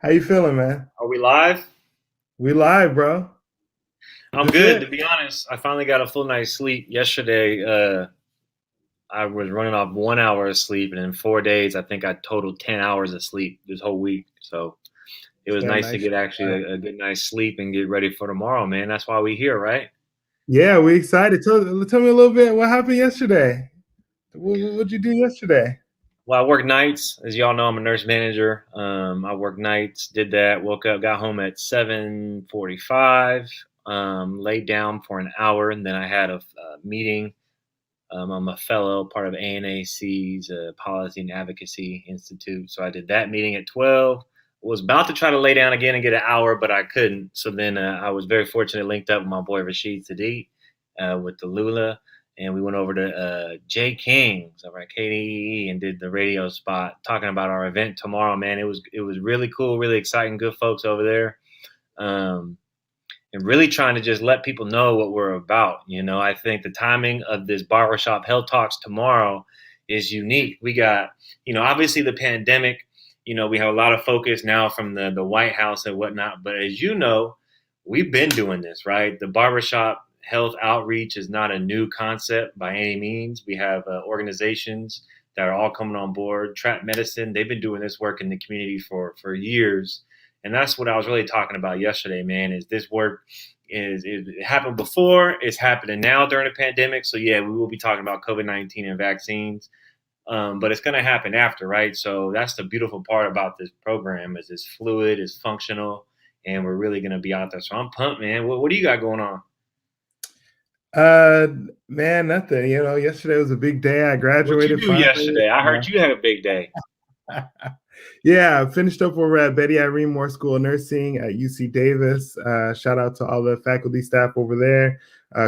How you feeling, man? Are we live? We live, bro. I'm This good, it? to be honest. I finally got a full night's sleep yesterday. I was running off 1 hour of sleep, and in 4 days, I think I totaled 10 hours of sleep this whole week. So it It's was that nice to nice. get actually a good night's sleep and get ready for tomorrow, man. That's why we here, right? Yeah, we excited. Tell me a little bit what happened yesterday. What'd you do yesterday? Well, I work nights, as y'all know. I'm a nurse manager. I work nights. Did that. Woke up, got home at 7:45. Laid down for an hour, and then I had a meeting. I'm a fellow, part of ANAC's Policy and Advocacy Institute. So I did that meeting at 12. Was about to try to lay down again and get an hour, but I couldn't. So then I was very fortunate, linked up with my boy Rashid Sadiq with the Lula, and we went over to Jay King's over at KDE and did the radio spot talking about our event tomorrow. Man, it was really cool, really exciting, good folks over there. Um, and really trying to just let people know what we're about. I think the timing of this Barbershop Health Talks tomorrow is unique. We got, obviously the pandemic, we have a lot of focus now from the White House and whatnot. But as you know, we've been doing this, right? The Barbershop Health outreach is not a new concept by any means. We have organizations that are all coming on board. Trap Medicine, they've been doing this work in the community for years, and that's what I was really talking about yesterday, man. Is this work is it happened before? It's happening now during the pandemic. So yeah, we will be talking about COVID-19 and vaccines, but it's going to happen after, right? So that's the beautiful part about this program is it's fluid, it's functional, and we're really going to be out there. So I'm pumped, man. What do you got going on? Uh, man, nothing. Yesterday was a big day. I What you graduated do finally. yesterday? I heard you had a big day. Yeah, I finished up over at Betty Irene Moore School of Nursing at UC Davis. Shout out to all the faculty staff over there.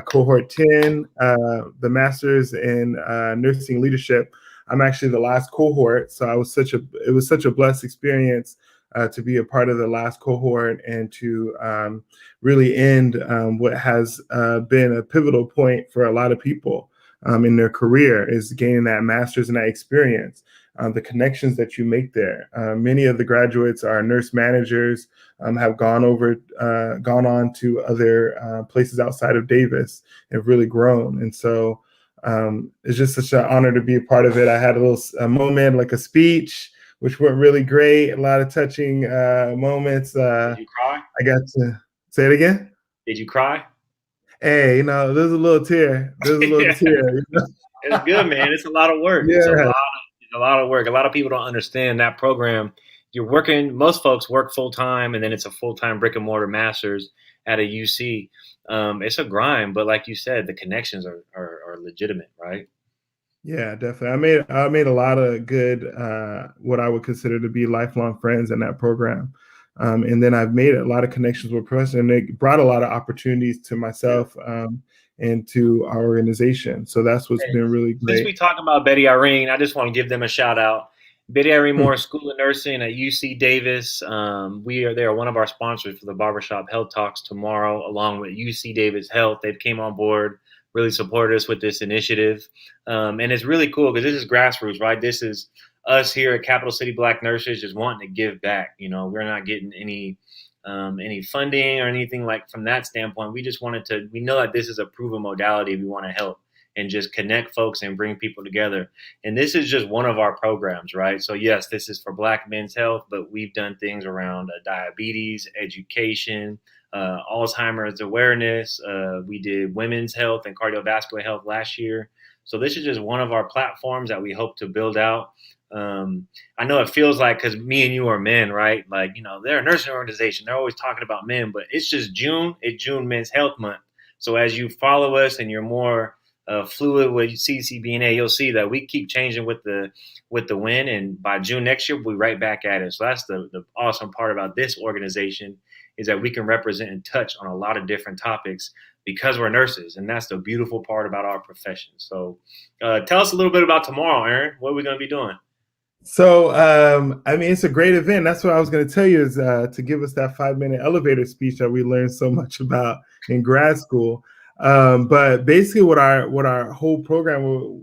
Cohort 10, the Masters in Nursing Leadership. I'm actually the last cohort, so it was such a blessed experience to be a part of the last cohort and to really end what has been a pivotal point for a lot of people in their career is gaining that master's and that experience. The connections that you make there. Many of the graduates are nurse managers, have gone on to other places outside of Davis, have really grown. And so it's just such an honor to be a part of it. I had a moment, like a speech, which went really great. A lot of touching moments. Did you cry? I got to say it again. Did you cry? Hey, there's a little tear. There's a little Yeah, tear. it's good, man. It's a lot of work. Yeah. It's a lot of work. A lot of people don't understand that program. You're working. Most folks work full time, and then it's a full time brick and mortar masters at a UC. It's a grind, but like you said, the connections are legitimate, right? Yeah, definitely. I made a lot of good, what I would consider to be lifelong friends in that program, and then I've made a lot of connections with professors, and it brought a lot of opportunities to Yeah. myself and to our organization. So that's what's Hey, been really since great. we talk about Betty Irene, I just want to give them a shout out. Betty Irene Hmm. Moore School of Nursing at UC Davis. They are one of our sponsors for the Barbershop Health Talks tomorrow, along with UC Davis Health. They've came on board, really supported us with this initiative, and it's really cool because this is grassroots, right? This is us here at Capital City Black Nurses just wanting to give back. We're not getting any funding or anything like from that standpoint. We just wanted to. We know that this is a proven modality. We want to help and just connect folks and bring people together. And this is just one of our programs, right? So yes, this is for Black men's health, but we've done things around diabetes, education, Alzheimer's awareness. We did women's health and cardiovascular health last year. So this is just one of our platforms that we hope to build out. I know it feels like because me and you are men, right? Like, they're a nursing organization. They're always talking about men, but it's just June. It's June Men's Health Month. So as you follow us and you're more fluid with CCBNA, you'll see that we keep changing with the wind, and by June next year, we'll be right back at it. So that's the awesome part about this organization is that we can represent and touch on a lot of different topics because we're nurses, and that's the beautiful part about our profession. So, tell us a little bit about tomorrow, Aaron. What are we going to be doing? So, I mean, it's a great event. That's what I was going to tell you is to give us that 5 minute elevator speech that we learned so much about in grad school. But basically, what our whole program,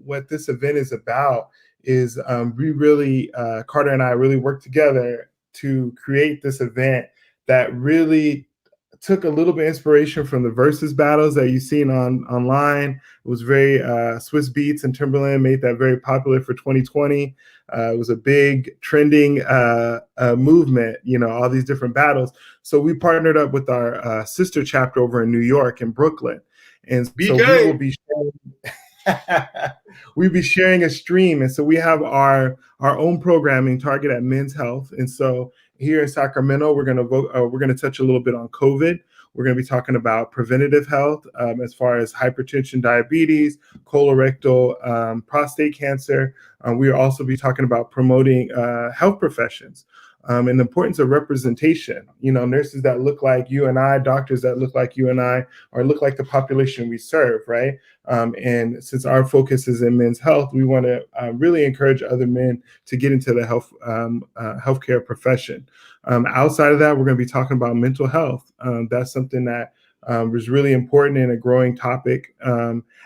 what this event is about, is we really Carter and I really work together to create this event that really took a little bit of inspiration from the versus battles that you've seen online. It was very Swiss Beats and Timberland made that very popular for 2020. It was a big trending movement, all these different battles. So we partnered up with our sister chapter over in New York and Brooklyn. And so we will be we'll be sharing a stream. And so we have our own programming targeted at men's health. And so here in Sacramento, we're going to touch a little bit on COVID. We're going to be talking about preventative health as far as hypertension, diabetes, colorectal, prostate cancer. We'll also be talking about promoting health professions and the importance of representation. Nurses that look like you and I, doctors that look like you and I, or look like the population we serve, right? And since our focus is in men's health, we want to really encourage other men to get into the healthcare profession. Outside of that, we're going to be talking about mental health. That's something that is really important and a growing topic.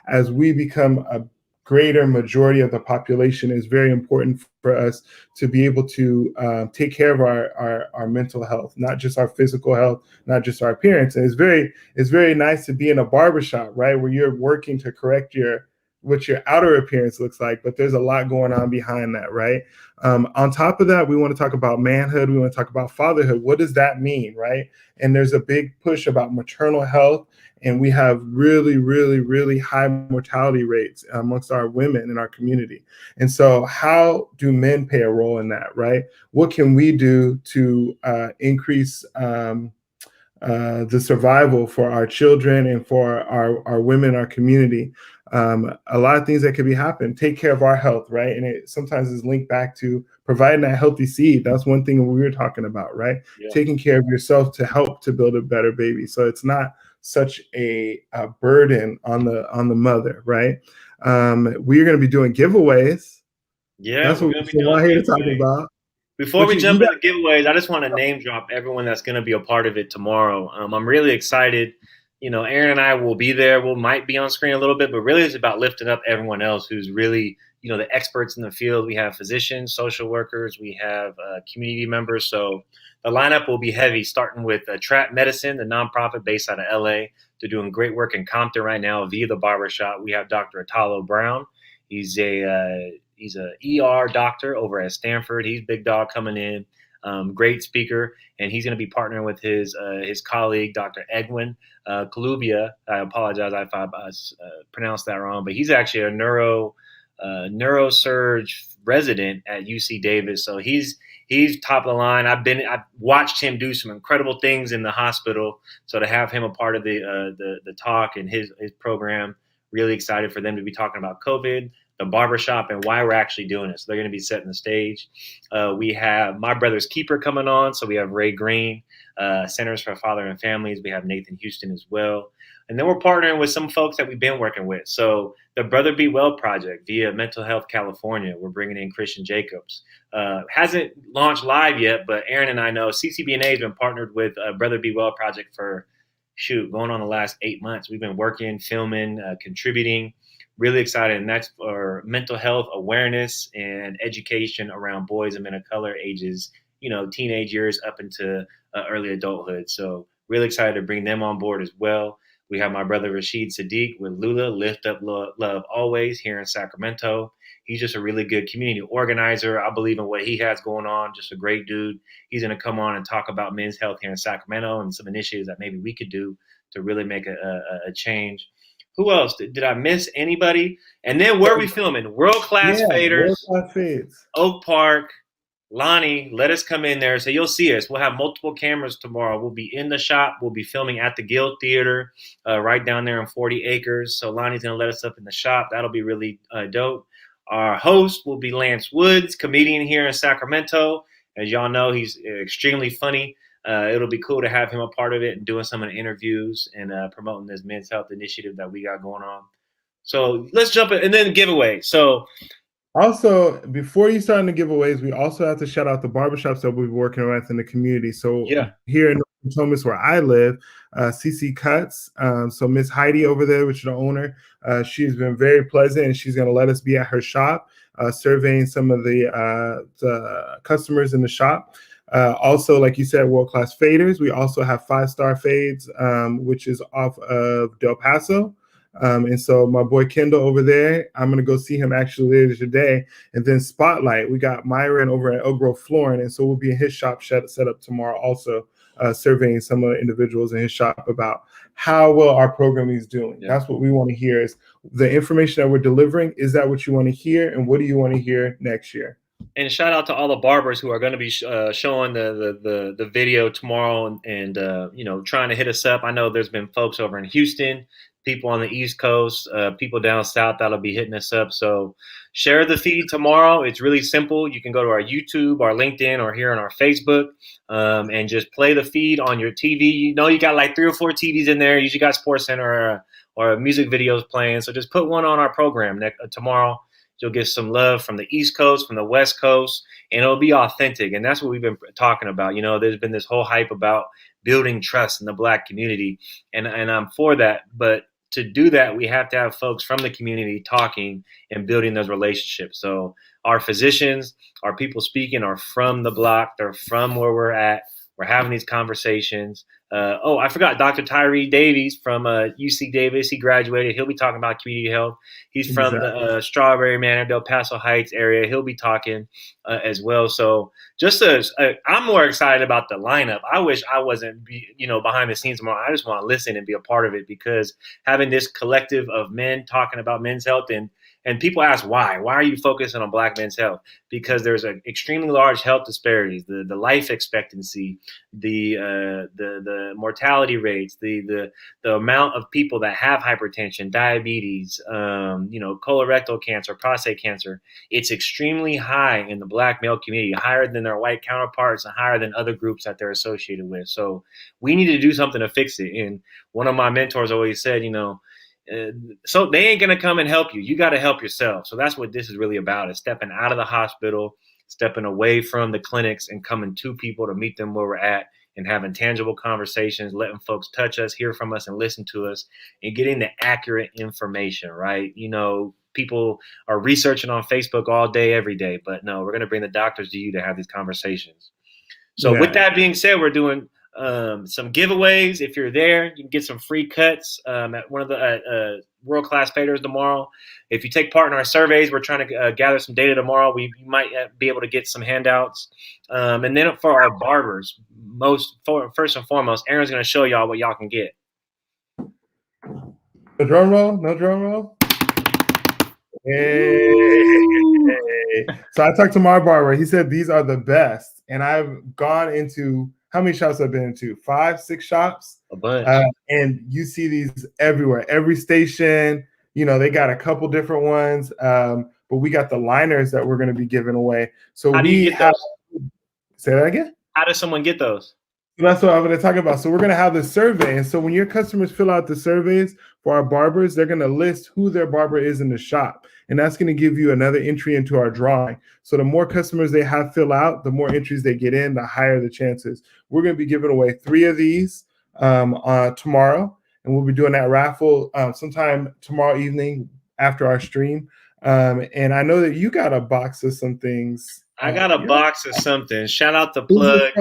As we become a greater majority of the population, is very important for us to be able to take care of our mental health, not just our physical health, not just our appearance. And it's very nice to be in a barbershop, right, where you're working to correct what your outer appearance looks like, but there's a lot going on behind that, right? On top of that, we want to talk about manhood. We want to talk about fatherhood. What does that mean, right? And there's a big push about maternal health, and we have really, really, really high mortality rates amongst our women in our community. And so how do men play a role in that, right? What can we do to increase the survival for our children and for our women in our community? A lot of things that could be happening. Take care of our health, right? And it sometimes is linked back to providing that healthy seed. That's one thing we were talking about, right? Yeah. Taking care of yourself to help to build a better baby. So it's not such a burden on the mother, right? We're going to be doing giveaways. Yeah, that's what we're here to talk about. Before we jump into giveaways, I just want to name drop everyone that's going to be a part of it tomorrow. I'm really excited. Aaron and I will be there. We might be on screen a little bit, but really it's about lifting up everyone else who's really, the experts in the field. We have physicians, social workers, we have community members. So the lineup will be heavy, starting with Trap Medicine, the nonprofit based out of LA. They're doing great work in Compton right now via the Barbershop. We have Dr. Atalo Brown. He's a ER doctor over at Stanford. He's big dog coming in. Great speaker, and he's going to be partnering with his colleague, Dr. Edwin Kalubia. I apologize if I pronounced that wrong, but he's actually a neurosurge resident at UC Davis. So he's top of the line. I've watched him do some incredible things in the hospital. So to have him a part of the talk and his program, really excited for them to be talking about COVID, the barbershop, and why we're actually doing it. So they're going to be setting the stage. We have My Brother's Keeper coming on. So we have Ray Green, Centers for Father and Families. We have Nathan Houston as well. And then we're partnering with some folks that we've been working with. So the Brother Be Well Project via Mental Health California, we're bringing in Christian Jacobs. Hasn't launched live yet, but Aaron and I know CCBNA has been partnered with Brother Be Well Project for, going on the last 8 months. We've been working, filming, contributing. Really excited, and that's for mental health awareness and education around boys and men of color ages, teenage years up into early adulthood. So really excited to bring them on board as well. We have my brother Rashid Sadiq with Lula, Lift Up Love Always here in Sacramento. He's just a really good community organizer. I believe in what he has going on, just a great dude. He's going to come on and talk about men's health here in Sacramento and some initiatives that maybe we could do to really make a change. Who else? Did I miss anybody? And then where are we filming? World Class Faders, Oak Park. Lonnie, let us come in there. So you'll see us. We'll have multiple cameras tomorrow. We'll be in the shop. We'll be filming at the Guild Theater right down there on 40 acres. So Lonnie's going to let us up in the shop. That'll be really dope. Our host will be Lance Woods, comedian here in Sacramento. As y'all know, he's extremely funny. It'll be cool to have him a part of it and doing some of the interviews and promoting this men's health initiative that we got going on. So let's jump in. And then giveaway. So also, before you start on the giveaways, we also have to shout out the barbershops that we'll be working with in the community. So here in Thomas, where I live, CC Cuts. So Miss Heidi over there, which is the owner, she's been very pleasant, and she's going to let us be at her shop, surveying some of the customers in the shop. Also, like you said, world-class faders. We also have 5-star fades, which is off of Del Paso. And so my boy Kendall over there, I'm going to go see him actually later today. And then Spotlight, we got Myron over at Oak Grove Flooring. And so we'll be in his shop set up tomorrow also, surveying some of the individuals in his shop about how well our programming is doing. Yeah. That's what we want to hear, is the information that we're delivering. Is that what you want to hear? And what do you want to hear next year? And shout out to all the barbers who are going to be showing the video tomorrow, and trying to hit us up. I know there's been folks over in Houston, people on the East Coast, people down south that'll be hitting us up. So share the feed tomorrow. It's really simple. You can go to our YouTube, our LinkedIn, or here on our Facebook, and just play the feed on your TV. You know, you got like 3 or 4 TVs in there. You usually got SportsCenter or music videos playing. So just put one on our program tomorrow. You'll get some love from the East Coast, from the West Coast, and it'll be authentic. And that's what we've been talking about. You know, there's been this whole hype about building trust in the Black community, and I'm for that. But to do that, we have to have folks from the community talking and building those relationships. So our physicians, our people speaking are from the block. They're from where we're at. We're having these conversations. I forgot Dr. Tyree Davies from UC Davis. He graduated. He'll be talking about community health. He's from the Strawberry Manor, Del Paso Heights area. He'll be talking as well. So I'm more excited about the lineup. I wish I wasn't, behind the scenes more. I just want to listen and be a part of it, because having this collective of men talking about men's health, and people ask why are you focusing on Black men's health? Because there's an extremely large health disparities, the life expectancy, the mortality rates, the amount of people that have hypertension, diabetes, colorectal cancer, prostate cancer. It's extremely high in the Black male community, higher than their white counterparts and higher than other groups that they're associated with. So we need to do something to fix it. And one of my mentors always said, so they ain't going to come and help you. You got to help yourself. So that's what this is really about, is stepping out of the hospital, stepping away from the clinics, and coming to people to meet them where we're at, and having tangible conversations, letting folks touch us, hear from us, and listen to us, and getting the accurate information, right? People are researching on Facebook all day, every day, but no, we're going to bring the doctors to you to have these conversations. So with that being said, we're doing some giveaways. If you're there, you can get some free cuts at one of the world-class faders tomorrow. If you take part in our surveys, we're trying to gather some data tomorrow. You might be able to get some handouts. And then for our barbers, first and foremost, Aaron's going to show y'all what y'all can get. No drum roll? No drum roll? Hey. So I talked to my barber. He said these are the best. And I've gone into, how many shops I've been into? 5, 6 shops. A bunch. And you see these everywhere. Every station, they got a couple different ones. But we got the liners that we're going to be giving away. So how do you get those? Say that again? How does someone get those? So that's what I'm going to talk about. So we're going to have the survey. And so when your customers fill out the surveys for our barbers, they're going to list who their barber is in the shop. And that's going to give you another entry into our drawing. So the more customers they have fill out, the more entries they get in, the higher the chances. We're going to be giving away 3 of these tomorrow. And we'll be doing that raffle sometime tomorrow evening after our stream. And I know that you got a box of some things. I got a box of something. Shout out to Plug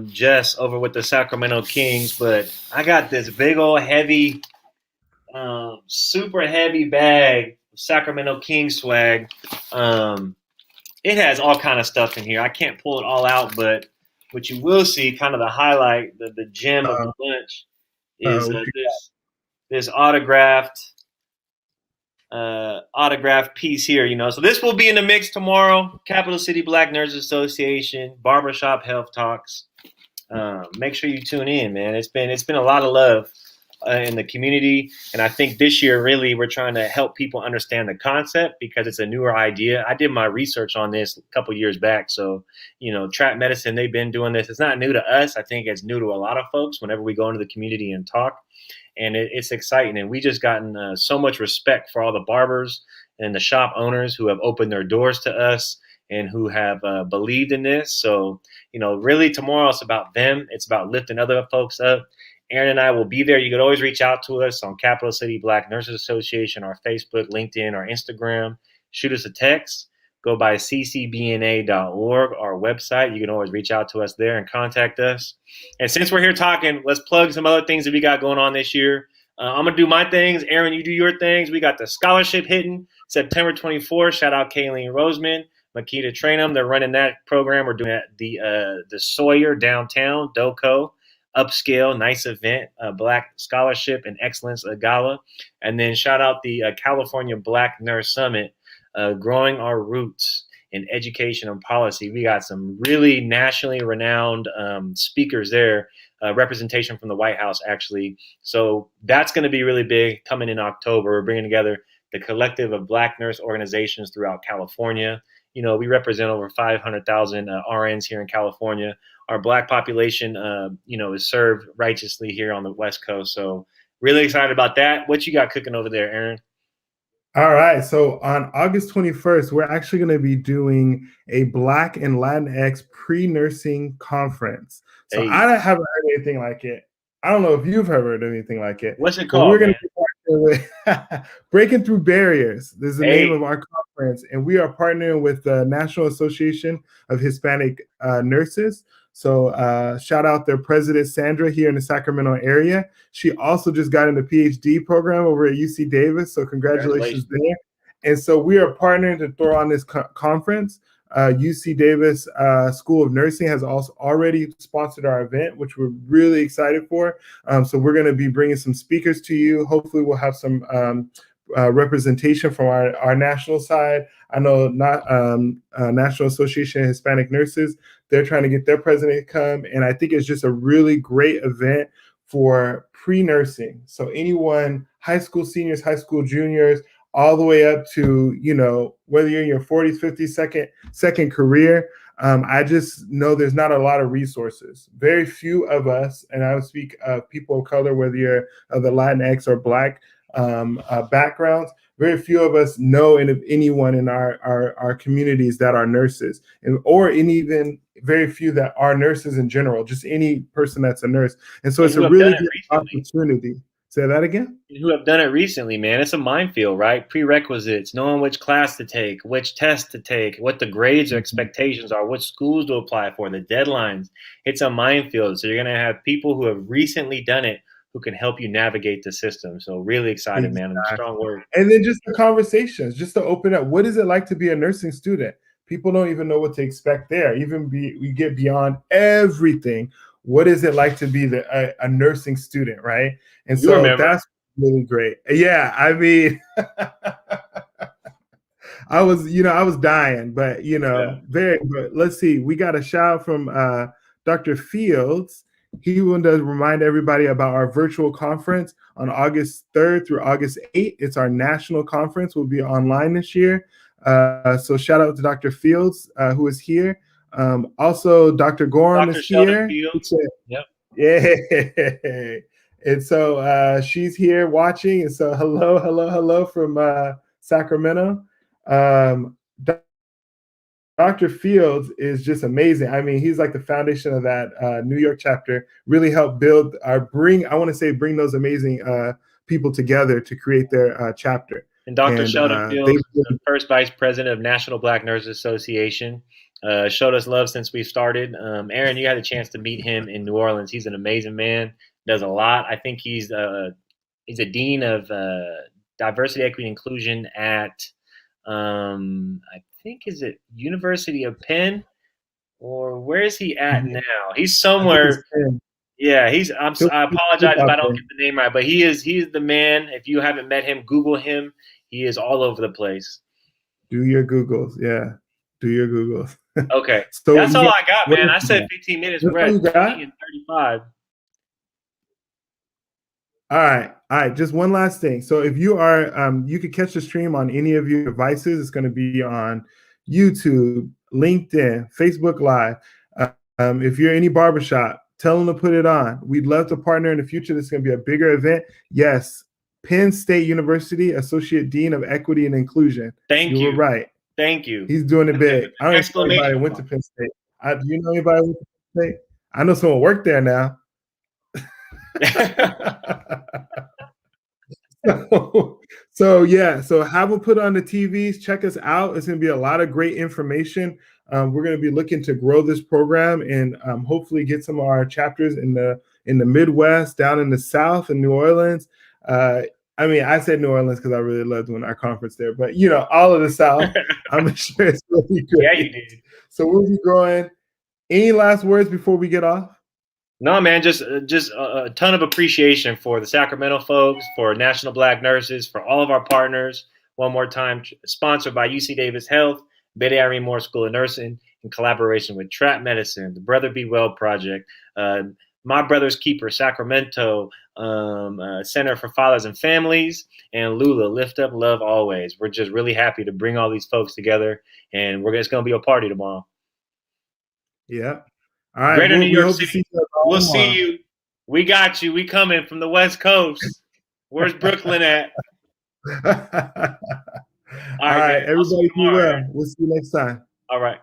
Jess over with the Sacramento Kings. But I got this big old heavy, super heavy bag of Sacramento Kings swag. It has all kind of stuff in here. I can't pull it all out, but what you will see, kind of the highlight, the gem of the bunch, is this autographed piece here, so this will be in the mix tomorrow. Capital City Black Nurses Association, Barbershop Health Talks. Make sure you tune in, man. It's been a lot of love in the community, and I think this year really we're trying to help people understand the concept, because it's a newer idea. I did my research on this a couple years back, so trap medicine, they've been doing this. It's not new to us. I think it's new to a lot of folks whenever we go into the community and talk. And it's exciting. And we just gotten so much respect for all the barbers and the shop owners who have opened their doors to us and who have believed in this. So, really tomorrow it's about them. It's about lifting other folks up. Aaron and I will be there. You could always reach out to us on Capital City Black Nurses Association, our Facebook, LinkedIn, or Instagram. Shoot us a text. go by ccbna.org, our website. You can always reach out to us there and contact us. And since we're here talking, let's plug some other things that we got going on this year. I'm going to do my things. Aaron, you do your things. We got the scholarship hitting September 24th. Shout out Kayleen Roseman, Makita Trainum. They're running that program. We're doing it at the Sawyer downtown, DOCO. Upscale, nice event, Black Scholarship and Excellence Gala. And then shout out the California Black Nurse Summit, growing our roots in education and policy. We got some really nationally renowned speakers there, representation from the White House, actually. So that's going to be really big coming in October. We're bringing together the collective of Black nurse organizations throughout California. You know, we represent over 500,000 RNs here in California. Our Black population, is served righteously here on the West Coast. So really excited about that. What you got cooking over there, Aaron? All right. So on August 21st, we're actually going to be doing a Black and Latinx pre-nursing conference. So Hey. I haven't heard anything like it. I don't know if you've heard anything like it. What's it called? We're going to be with Breaking Through Barriers. This is the name of our conference, and we are partnering with the National Association of Hispanic Nurses. So shout out their president, Sandra, here in the Sacramento area. She also just got in the PhD program over at UC Davis. So congratulations there. And so we are partnering to throw on this conference. UC Davis School of Nursing has also already sponsored our event, which we're really excited for. So we're going to be bringing some speakers to you. Hopefully we'll have some representation from our national side. I know National Association of Hispanic Nurses, they're trying to get their president to come. And I think it's just a really great event for pre-nursing. So anyone, high school seniors, high school juniors, all the way up to, whether you're in your 40s, 50s, second career. I just know there's not a lot of resources. Very few of us, and I would speak of people of color, whether you're of the Latinx or Black backgrounds, very few of us know anyone in our communities that are nurses, or even very few that are nurses in general, just any person that's a nurse. And so it's a really good opportunity. Say that again? Who have done it recently, man. It's a minefield, right? Prerequisites, knowing which class to take, which test to take, what the grades or expectations are, what schools to apply for, the deadlines. It's a minefield. So you're going to have people who have recently done it who can help you navigate the system. So really excited, man. Strong word. And then just the conversations, just to open up. What is it like to be a nursing student? People don't even know what to expect there. We get beyond everything. What is it like to be a nursing student, right? And so that's really great. Yeah, I mean, I was dying, but but let's see. We got a shout out from Dr. Fields. He wanted to remind everybody about our virtual conference on August 3rd through August 8th. It's our national conference. We'll be online this year. So shout out to Dr. Fields, who is here. Also, Dr. Gorham is here. Yep. Yeah. And so she's here watching. And so hello from Sacramento. Dr. Fields is just amazing. I mean, he's like the foundation of that New York chapter, really helped build bring those amazing people together to create their chapter. And Dr. Sheldon Fields, the first vice president of National Black Nurses Association, showed us love since we started. Aaron, you had a chance to meet him in New Orleans. He's an amazing man, does a lot. I think he's a dean of diversity, equity, and inclusion at I think is it University of Penn, or where is he at now? He's somewhere. Yeah, I apologize if I don't get the name right, but he's the man. If you haven't met him, Google him. He is all over the place. Do your Googles, yeah. Do your Googles. Okay, so that's all I got, man. I said 15 minutes. We're at 35. All right. Just one last thing. So if you are, you could catch the stream on any of your devices. It's going to be on YouTube, LinkedIn, Facebook Live. If you're any barbershop, tell them to put it on. We'd love to partner in the future. This is going to be a bigger event. Yes. Penn State University, Associate Dean of Equity and Inclusion. Thank you. You were right. Thank you. He's doing it big. I don't know if anybody went to Penn State. Do you know anybody who went to Penn State? I know someone worked there now. So yeah, so have them put on the TVs. Check us out. It's going to be a lot of great information. We're going to be looking to grow this program and hopefully get some of our chapters in the Midwest, down in the South, in New Orleans. I mean, I said New Orleans because I really loved doing our conference there, but all of the South. I'm sure it's really great. Yeah, you did. So we'll be growing. Any last words before we get off? No, man, just a ton of appreciation for the Sacramento folks, for National Black Nurses, for all of our partners. One more time, sponsored by UC Davis Health, Betty Irene Moore School of Nursing, in collaboration with Trap Medicine, the Brother Be Well Project, My Brother's Keeper, Sacramento, Center for Fathers and Families, and Lula, Lift Up Love Always. We're just really happy to bring all these folks together, and it's going to be a party tomorrow. Yeah. All right. Greater New York City. See we'll see you. We got you. We coming from the West Coast. Where's Brooklyn at? All right, everybody be well. We'll see you next time. All right.